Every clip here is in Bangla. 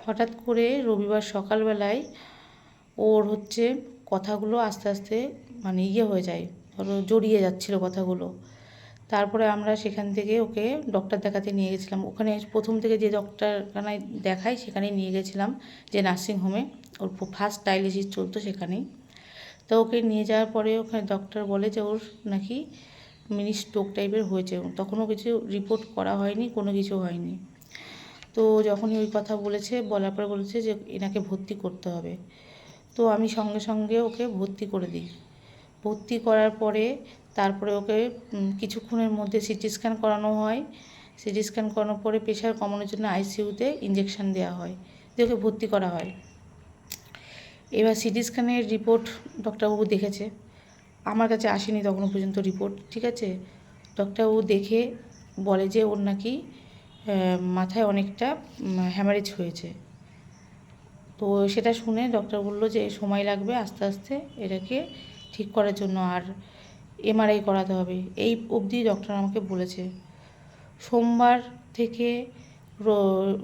হঠাৎ করে রবিবার সকালবেলায় ওর কথাগুলো আস্তে আস্তে মানে হয়ে যায়, ধরো জড়িয়ে যাচ্ছিলো কথাগুলো। তারপরে আমরা সেখান থেকে ওকে ডক্টর দেখাতে নিয়ে গেছিলাম। ওখানে প্রথম থেকে যে ডক্টরখানায় দেখাই সেখানেই নিয়ে গেছিলাম, যে নার্সিংহোমে ওর ফার্স্ট ডায়ালিসিস চলতো সেখানেই। তো ওকে নিয়ে যাওয়ার পরে ওখানে ডক্টর বলে যে ওর নাকি মিনি স্ট্রোক টাইপের হয়েছে। তখনও কিছু রিপোর্ট করা হয়নি, কোনো কিছু হয়নি। তো যখনই ওই কথা বলার পরে বলেছে যে এনাকে ভর্তি করতে হবে। তো আমি সঙ্গে সঙ্গে ওকে ভর্তি করে দিই। ভর্তি করার পরে তারপরে ওকে কিছুক্ষণের মধ্যে সিটি স্ক্যান করানো হয়। সিটি স্ক্যান করানোর পরে প্রেশার কমানোর জন্য আইসিইউতে ইঞ্জেকশান দেওয়া হয়, দিয়ে ওকে ভর্তি করা হয়। এবার সিটি স্ক্যানের রিপোর্ট ডক্টরবাবু দেখেছে, আমার কাছে আসেনি তখনও পর্যন্ত রিপোর্ট, ঠিক আছে। ডক্টরবাবু দেখে বলে যে ওর নাকি মাথায় অনেকটা হ্যামারেজ হয়েছে। তো সেটা শুনে ডক্টর বললো যে সময় লাগবে আস্তে আস্তে এটাকে ঠিক করার জন্য, আর এমআরআই করাতে হবে। এই অবধি ডক্টর আমাকে বলেছে। সোমবার থেকে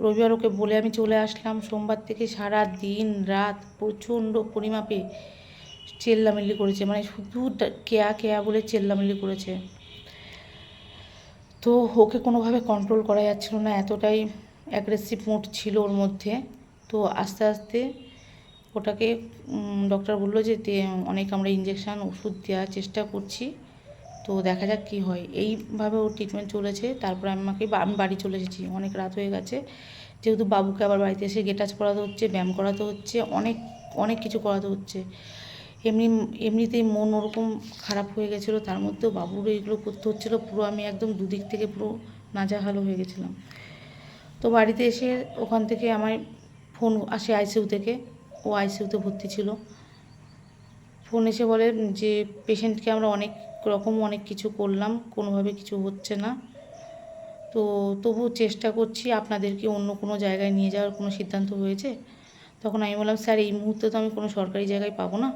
রবিবার ওকে বলে আমি চলে আসলাম। সোমবার থেকে সারা দিন রাত প্রচণ্ড পরিমাপে চেল্লামিল্লি করেছে, মানে শুধু কেয়া কেয়া বলে চেল্লামিল্লি করেছে। তো ওকে কোনোভাবে কন্ট্রোল করা যাচ্ছিল না, এতটাই অ্যাগ্রেসিভ মোড ছিল ওর মধ্যে। তো আস্তে আস্তে ওটাকে ডক্টর বললো যে অনেক আমরা ইঞ্জেকশান ওষুধ দেওয়ার চেষ্টা করছি, তো দেখা যাক কী হয়। এইভাবে ওর ট্রিটমেন্ট চলেছে। তারপরে আমি বাড়ি চলে এসেছি, অনেক রাত হয়ে গেছে। যেহেতু বাবুকে আবার বাড়িতে এসে গেটাচ করাতে হচ্ছে, ব্যায়াম করাতে হচ্ছে, অনেক অনেক কিছু করাতে হচ্ছে। এমনিতেই মন ওরকম খারাপ হয়ে গেছিলো, তার মধ্যেও বাবুর এইগুলো করতে হচ্ছিলো। পুরো আমি একদম দুদিক থেকে পুরো নাজেহাল হয়ে গেছিলাম। তো বাড়িতে এসে ওখান থেকে আমার ফোন আসে আইসিইউ থেকে, ও আইসিইউতে ভর্তি ছিল। ফোন এসে বলে যে পেশেন্টকে আমরা অনেক কিছু করলাম, কোনোভাবে কিছু হচ্ছে না, তো তবু চেষ্টা করছি, আপনাদেরকে অন্য কোনো জায়গায় নিয়ে যাওয়ার কোনো সিদ্ধান্ত হয়েছে? তখন আমি বললাম, স্যার এই মুহূর্তে তো আমি কোনো সরকারি জায়গায় পাবো না,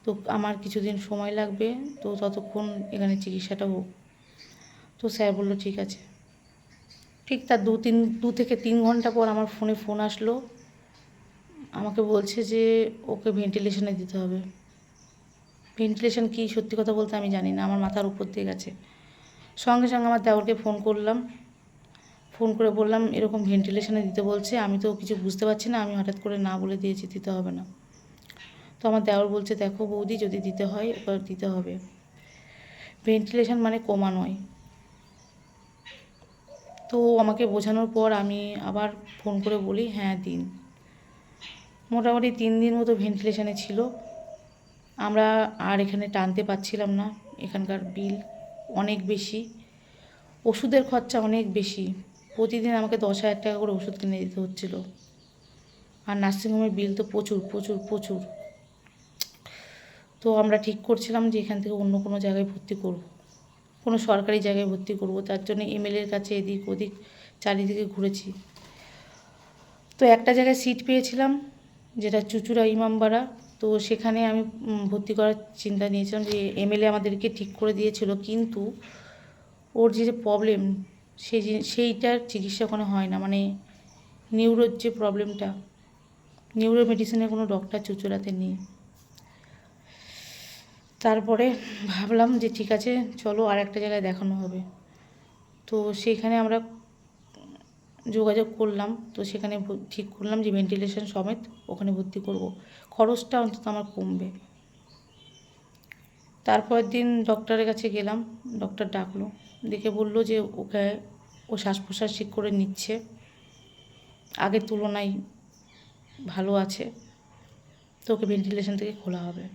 তো আমার কিছুদিন সময় লাগবে, তো ততক্ষণ এখানে চিকিৎসাটা হোক। তো স্যার বললো ঠিক আছে। ঠিক তার 2 থেকে 3 ঘন্টা পর আমার ফোন আসলো, আমাকে বলছে যে ওকে ভেন্টিলেশনে দিতে হবে। ভেন্টিলেশন কী, সত্যি কথা বলতে আমি জানি না, আমার মাথার উপর দিয়ে গেছে। সঙ্গে সঙ্গে আমার দেওরকে ফোন করলাম, ফোন করে বললাম এরকম ভেন্টিলেশনে দিতে বলছে, আমি তো কিছু বুঝতে পারছি না, আমি হঠাৎ করে না বলে দিয়েছি দিতে হবে না। তো আমার দেওর বলছে দেখো বৌদি, যদি দিতে হয় ওকে দিতে হবে, ভেন্টিলেশন মানে কোমা নয়। তো আমাকে বোঝানোর পর আমি আবার ফোন করে বলি হ্যাঁ দিন। মোটামুটি 3 দিন মতো ভেন্টিলেশনে ছিল। আমরা আর এখানে টানতে পারছিলাম না, এখানকার বিল অনেক বেশি, ওষুধের খরচা অনেক বেশি। প্রতিদিন আমাকে 10,000 টাকা করে ওষুধ কিনে দিতে হচ্ছিলো, আর নার্সিংহোমের বিল তো প্রচুর প্রচুর প্রচুর। তো আমরা ঠিক করছিলাম যে এখান থেকে অন্য কোনো জায়গায় ভর্তি করব, কোনো সরকারি জায়গায় ভর্তি করব। তার জন্য এমএলএর কাছে এদিক ওদিক চারিদিকে ঘুরেছি। তো একটা জায়গায় সিট পেয়েছিলাম, যেটা চুঁচুড়া ইমামবাড়া। তো সেখানে আমি ভর্তি করার চিন্তা নিয়েছিলাম, যে এমএলএ আমাদেরকে ঠিক করে দিয়েছিল, কিন্তু ওর যে প্রবলেম সেইটার চিকিৎসা ওখানে হয় না, মানে নিউরোর যে প্রবলেমটা, নিউরো মেডিসিনের কোনো ডক্টর চুঁচুড়াতে নেই। তারপরে ভাবলাম যে ঠিক আছে চলো আর একটা জায়গায় দেখানো হবে। তো সেইখানে আমরা যোগাযোগ করলাম, তো সেখানে ঠিক করলাম যে ভেন্টিলেশন সমেত ওখানে ভর্তি করব, খরচটা অন্তত আমার কমবে। তারপরের দিন ডক্টরের কাছে গেলাম, ডক্টর ডাকলো, দেখে বললো যে ওকে ও শ্বাস প্রশ্বাস ঠিক করে নিচ্ছে, আগের তুলনায় ভালো আছে, তো ওকে ভেন্টিলেশন থেকে খোলা হবে।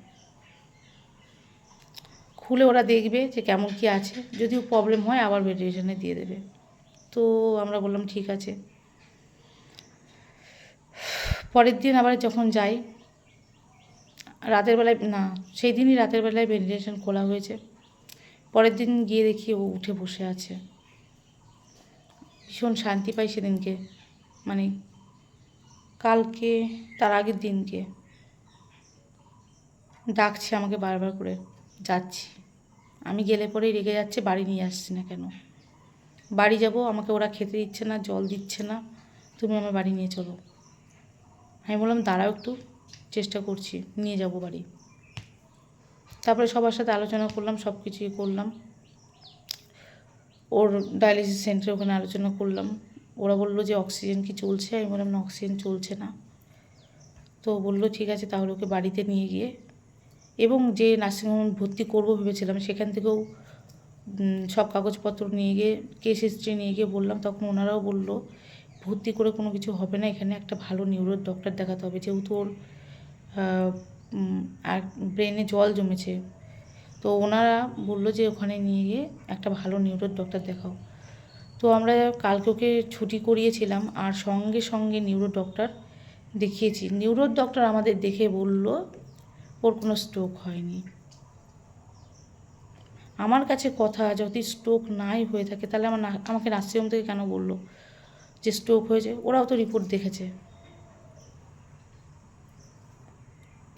খুলে ওরা দেখবে যে কেমন কী আছে, যদি প্রবলেম হয় আবার ভেন্টিলেশনে দিয়ে দেবে। তো আমরা বললাম ঠিক আছে। পরের দিন আবার যখন যাই, রাতের বেলায় না, সেই দিনই রাতের বেলায় ভেন্টিলেশন খোলা হয়েছে। পরের দিন গিয়ে দেখি ও উঠে বসে আছে। ভীষণ শান্তি পাই সেদিনকে, মানে কালকে তার আগের দিনকে ডাকছে আমাকে বারবার করে, যাচ্ছি। আমি গেলে পরেই রেগে যাচ্ছে, বাড়ি নিয়ে আসছি না কেন, বাড়ি যাব, আমাকে ওরা খেতে দিচ্ছে না, জল দিচ্ছে না, তুমি আমার বাড়ি নিয়ে চলো। আমি বললাম দাঁড়াও একটু, চেষ্টা করছি, নিয়ে যাব বাড়ি। তারপরে সবার সাথে আলোচনা করলাম, সব কিছুই করলাম। ওর ডায়ালিসিস সেন্টারে ওখানে আলোচনা করলাম। ওরা বললো যে অক্সিজেন কি চলছে? আমি বললাম না, অক্সিজেন চলছে না। তো বললো ঠিক আছে, তাহলে ওকে বাড়িতে নিয়ে গিয়ে, এবং যে নার্সিংহোমে ভর্তি করবো ভেবেছিলাম সেখান থেকেও সব কাগজপত্র নিয়ে গিয়ে, কেস হিস্ট্রি নিয়ে গিয়ে বললাম। তখন ওনারাও বললো ভর্তি করে কোনো কিছু হবে না, এখানে একটা ভালো নিউরো ডক্টর দেখাতে হবে, যেহেতু ওর আর ব্রেনে জল জমেছে। তো ওনারা বললো যে ওখানে নিয়ে গিয়ে একটা ভালো নিউরো ডক্টর দেখাও। তো আমরা কালকে ওকে ছুটি করিয়েছিলাম, আর সঙ্গে সঙ্গে নিউরো ডক্টর দেখিয়েছি। নিউরো ডক্টর আমাদের দেখে বলল ওর কোনো স্ট্রোক হয়নি। আমার কাছে কথা, যদি স্ট্রোক নাই হয়ে থাকে তাহলে আমাকে নার্সিংহোম থেকে কেন বললো যে স্ট্রোক হয়েছে? ওরাও তো রিপোর্ট দেখেছে।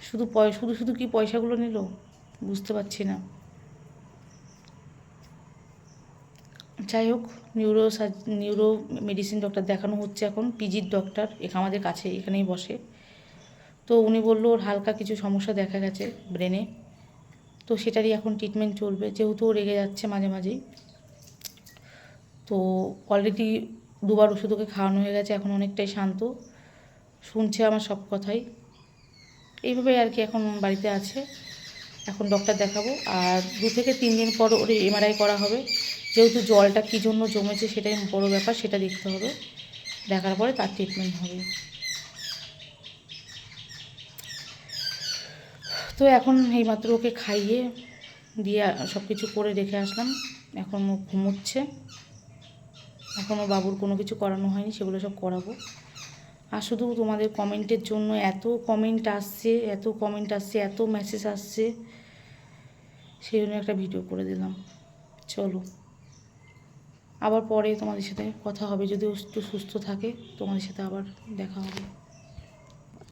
শুধু শুধু শুধু কি পয়সাগুলো নিল? বুঝতে পারছি না। যাই হোক, নিউরো মেডিসিন ডক্টর দেখানো হচ্ছে এখন, পিজির ডক্টর আমাদের কাছে এখানেই বসে। তো উনি বললো ওর হালকা কিছু সমস্যা দেখা গেছে ব্রেনে, তো সেটারই এখন ট্রিটমেন্ট চলবে, যেহেতু ও রেগে যাচ্ছে মাঝে মাঝেই। তো অলরেডি 2বার ওষুধ ওকে খাওয়ানো হয়ে গেছে, এখন অনেকটাই শান্ত, শুনছে আমার সব কথাই। এইভাবেই আর কি এখন বাড়িতে আছে। এখন ডক্টর দেখাবো, আর 2 থেকে 3 দিন পর ওর এমআরআই করা হবে, যেহেতু জলটা কী জন্য জমেছে সেটাই বড় ব্যাপার, সেটা দেখতে হবে। দেখার পরে তার ট্রিটমেন্ট হবে। তো এখন এইমাত্র ওকে খাইয়ে দিয়ে সব কিছু করে রেখে আসলাম, এখন ও ঘুমোচ্ছে। এখনও বাবুর কোনো কিছু করানো হয়নি, সেগুলো সব করাবো। আর শুধু তোমাদের কমেন্টের জন্য এত কমেন্ট আসছে, এত মেসেজ আসছে, সেই জন্য একটা ভিডিও করে দিলাম। চলো, আবার পরে তোমাদের সাথে কথা হবে, যদি একটু সুস্থ থাকে তোমাদের সাথে আবার দেখা হবে।